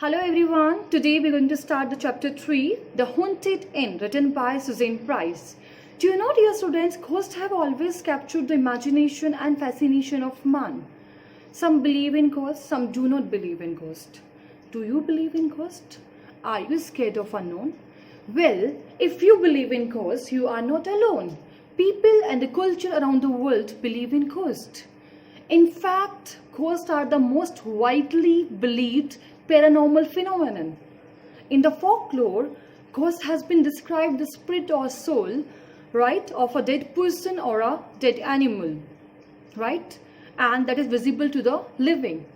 Hello everyone, today we're going to start the chapter 3, The Haunted Inn, written by Suzanne Price. Do you know, dear students, ghosts have always captured the imagination and fascination of man. Some believe in ghosts, some do not believe in ghosts. Do you believe in ghosts? Are you scared of unknown? Well, if you believe in ghosts, you are not alone. People and the culture around the world believe in ghosts. In fact, ghosts are the most widely believed paranormal phenomenon. In the folklore, ghost has been described the spirit or soul, right, of a dead person or a dead animal, right, and that is visible to the living.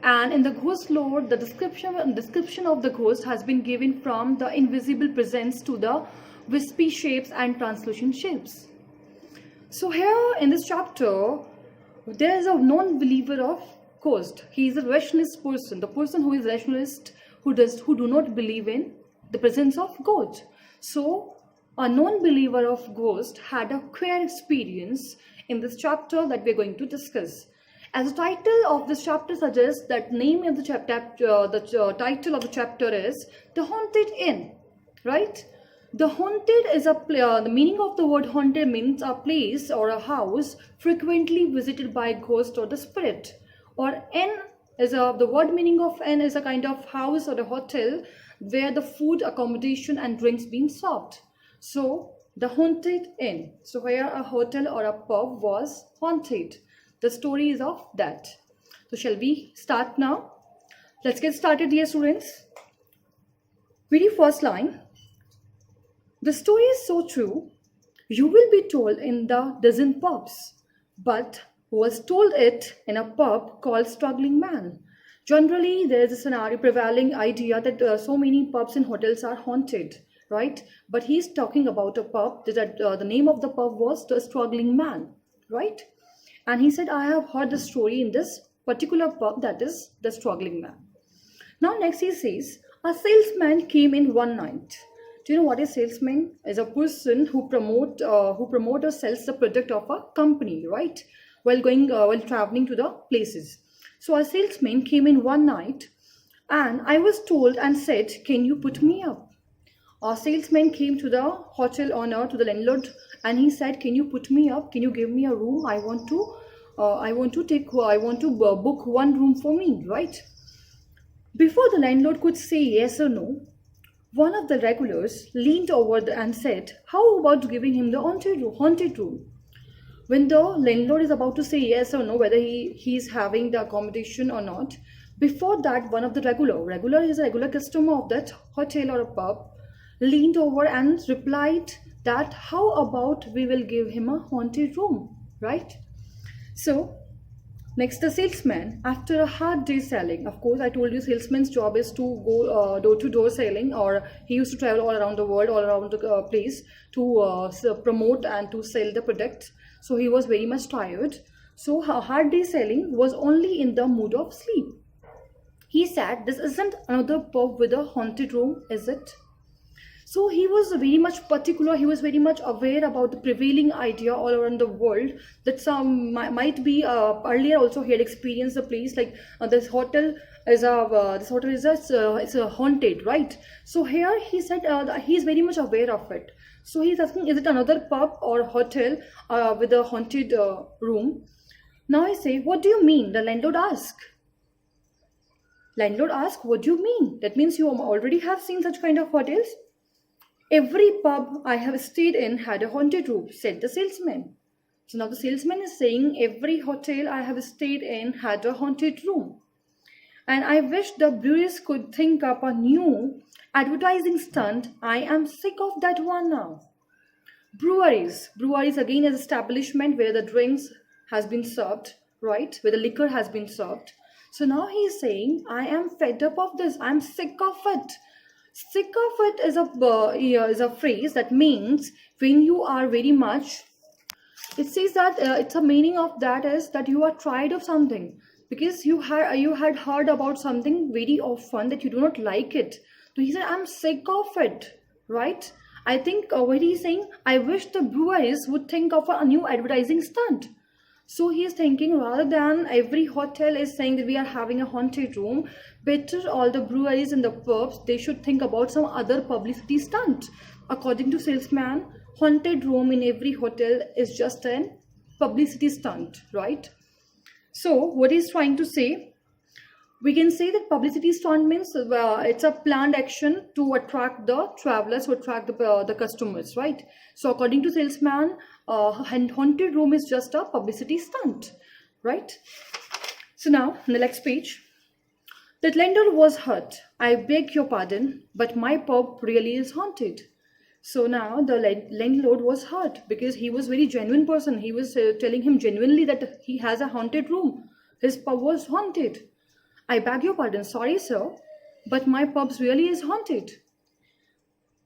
And in the ghost lore, the description of the ghost has been given from the invisible presence to the wispy shapes and translucent shapes. So here in this chapter, there is a non-believer of ghost. He is a rationalist person, the person who is rationalist, who do not believe in the presence of ghost. So a non-believer of ghost had a queer experience in this chapter that we are going to discuss. As the title of this chapter suggests, that name of the title of the chapter is The Haunted Inn, right? The haunted is the meaning of the word haunted means a place or a house frequently visited by a ghost or the spirit. Or inn is the word meaning of inn is a kind of house or a hotel where the food, accommodation and drinks being served. So the haunted inn. So where a hotel or a pub was haunted. The story is of that. So shall we start now? Let's get started, dear students. Very first line. The story is so true, you will be told in the dozen pubs, but was told it in a pub called Struggling Man. Generally, there is a scenario prevailing idea that so many pubs and hotels are haunted, right? But he's talking about a pub that the name of the pub was the Struggling Man, right? And he said, I have heard the story in this particular pub, that is the Struggling Man. Now next he says, a salesman came in one night. Do you know what a salesman is? A person who promote or sells the product of a company, right? While traveling to the places. So a salesman came in one night, and I was told and said, "Can you put me up?" A salesman came to the hotel owner, to the landlord, and he said, "Can you put me up? Can you give me a room? I want to book one room for me, right?" Before the landlord could say yes or no, one of the regulars leaned over and said, "How about giving him the haunted room?" When the landlord is about to say yes or no, whether he is having the accommodation or not, before that, one of the regular is a regular customer of that hotel or a pub, leaned over and replied that, "How about we will give him a haunted room," right? So next, the salesman, after a hard day selling, of course, I told you salesman's job is to go door-to-door selling, or he used to travel all around the world, all around the place to promote and to sell the product. So he was very much tired. So a hard day selling was only in the mood of sleep. He said, "This isn't another pub with a haunted room, is it?" So he was very much particular, he was very much aware about the prevailing idea all around the world that some might be earlier also he had experienced the place like this hotel is it's a haunted, right? So here he said he is very much aware of it. So he's asking, is it another pub or hotel with a haunted room? Now I say, "What do you mean?" The landlord asked. Landlord asked, "What do you mean?" That means you already have seen such kind of hotels. "Every pub I have stayed in had a haunted room," said the salesman. So now the salesman is saying, every hotel I have stayed in had a haunted room. "And I wish the breweries could think up a new advertising stunt. I am sick of that one now." Breweries again is establishment where the drinks has been served, right? Where the liquor has been served. So now he is saying, "I am fed up of this. I am sick of it." Sick of it is a phrase that means when you are very much. It says that it's a meaning of that is that you are tired of something because you had heard about something very often that you do not like it. So he said, "I'm sick of it," right? I think what he's saying, I wish the breweries would think of a new advertising stunt. So he is thinking, rather than every hotel is saying that we are having a haunted room, better all the breweries and the pubs, they should think about some other publicity stunt. According to salesman, haunted room in every hotel is just an publicity stunt, right? So what he's trying to say, we can say that publicity stunt means it's a planned action to attract the travelers, to attract the customers, right? So according to salesman, haunted room is just a publicity stunt, right? So now in the next page, that landlord was hurt. I beg your pardon, but my pub really is haunted. So now the landlord was hurt because he was very genuine person. He was telling him genuinely that he has a haunted room. His pub was haunted. I beg your pardon, sorry sir, but my pubs really is haunted.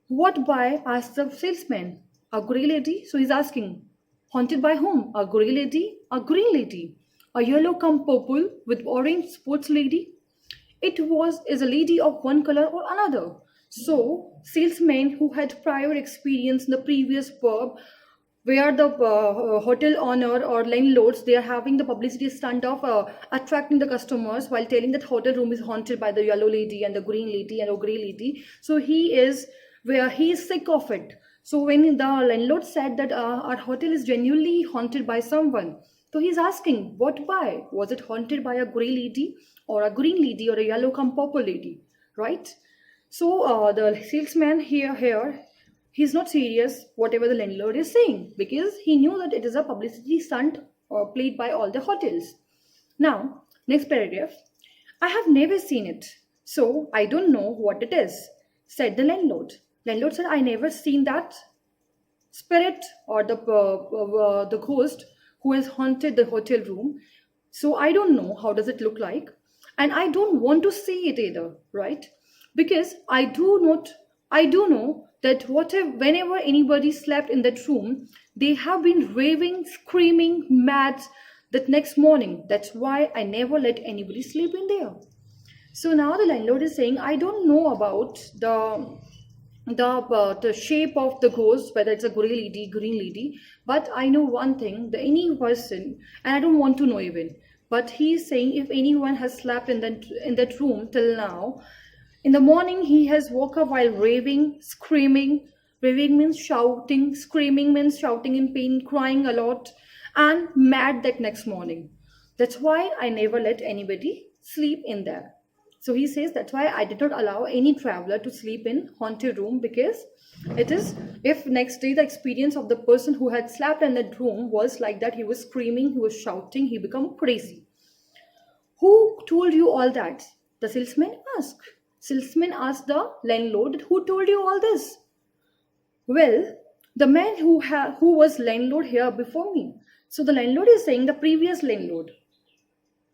What by? Asked the salesman. A grey lady? So he's asking, haunted by whom? A grey lady? A green lady? A yellow come purple with orange sports lady? It is a lady of one color or another. So salesman who had prior experience in the previous pub, where the hotel owner or landlords, they are having the publicity stunt of attracting the customers while telling that hotel room is haunted by the yellow lady and the green lady and the grey lady. So he is sick of it. So when the landlord said that our hotel is genuinely haunted by someone, so he's asking, what by? Was it haunted by a grey lady or a green lady or a yellow come purple lady, right? So the salesman here, he's not serious whatever the landlord is saying, because he knew that it is a publicity stunt played by all the hotels. Now, next paragraph. I have never seen it, so I don't know what it is, said the landlord. Landlord said, I never seen that spirit or the ghost who has haunted the hotel room. So I don't know how does it look like, and I don't want to see it either, right? Because I do know that whenever anybody slept in that room, they have been raving, screaming, mad that next morning. That's why I never let anybody sleep in there. So now the landlord is saying, I don't know about the shape of the ghost, whether it's a grey lady, green lady, but I know one thing, the any person, and I don't want to know even, but he's saying if anyone has slept in that room till now, in the morning he has woke up while raving, screaming. Raving means shouting, screaming means shouting in pain, crying a lot, and mad that next morning. That's why I never let anybody sleep in there. So he says that's why I did not allow any traveler to sleep in haunted room, because it is, if next day the experience of the person who had slept in that room was like that, he was screaming, he was shouting, he become crazy. Who told you all that? The salesman asked. Salesman asked the landlord, who told you all this? Well, the man who was landlord here before me. So the landlord is saying the previous landlord.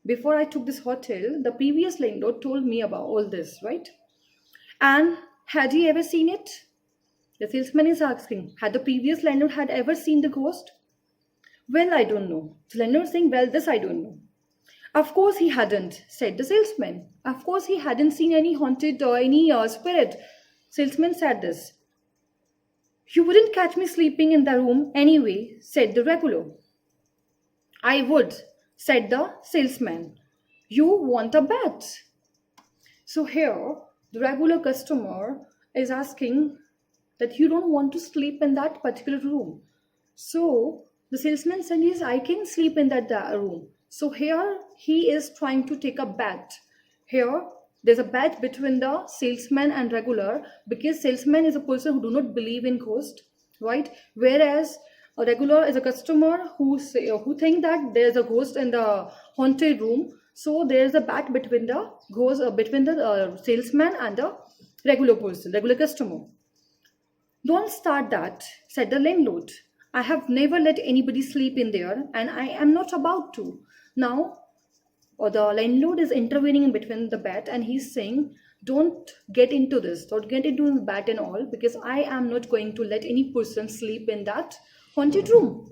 Before I took this hotel, the previous landlord told me about all this, right? And had he ever seen it? The salesman is asking, had the previous landlord had ever seen the ghost? Well, I don't know. The landlord is saying, well, this I don't know. Of course he hadn't, said the salesman. Of course he hadn't seen any haunted or any spirit. Salesman said this. You wouldn't catch me sleeping in the room anyway, said the regular. I would, said the salesman. You want a bet? So here, the regular customer is asking that you don't want to sleep in that particular room. So the salesman said, yes, I can sleep in that room. So here he is trying to take a bet. Here there's a bet between the salesman and regular, because salesman is a person who do not believe in ghost, right? Whereas a regular is a customer who think that there's a ghost in the haunted room. So there's a bet between the salesman and the regular person, regular customer. Don't start that, said the landlord. I have never let anybody sleep in there, and I am not about to. Now, the landlord is intervening in between the bet, and he's saying, don't get into this, don't get into the bet and all, because I am not going to let any person sleep in that haunted room,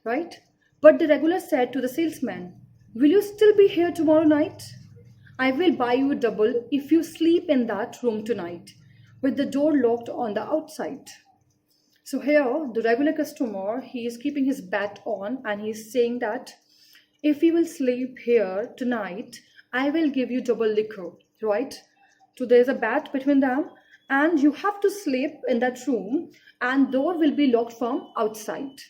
right? But the regular said to the salesman, will you still be here tomorrow night? I will buy you double if you sleep in that room tonight, with the door locked on the outside. So here, the regular customer, he is keeping his bet on, and he's saying that if you will sleep here tonight, I will give you double liquor, right? So there's a bet between them, and you have to sleep in that room, and door will be locked from outside.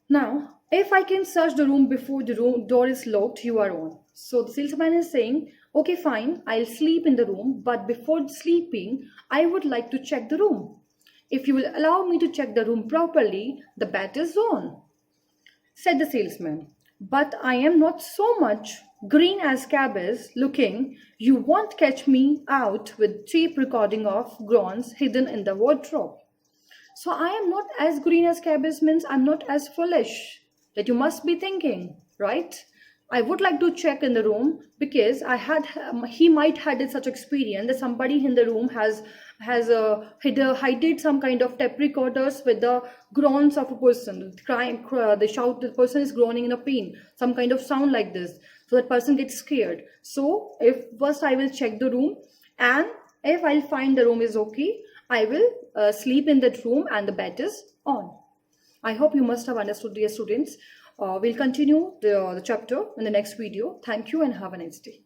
Now, if I can search the room before the room door is locked, you are on. So the salesman is saying, okay, fine, I'll sleep in the room, but before sleeping, I would like to check the room. If you will allow me to check the room properly, the bet is on, said the salesman. But I am not so much green as Cabez looking. You won't catch me out with tape recording of groans hidden in the wardrobe. So I am not as green as Cabez means I'm not as foolish that you must be thinking, right? I would like to check in the room because he might had such experience that somebody in the room hidden some kind of tape recorders with the groans of a person, crying, they shout the person is groaning in a pain, some kind of sound like this, so that person gets scared. So if first I will check the room, and if I'll find the room is okay, I will sleep in that room and the bet is on. I hope you must have understood, dear students. We'll continue the chapter in the next video. Thank you and have a nice day.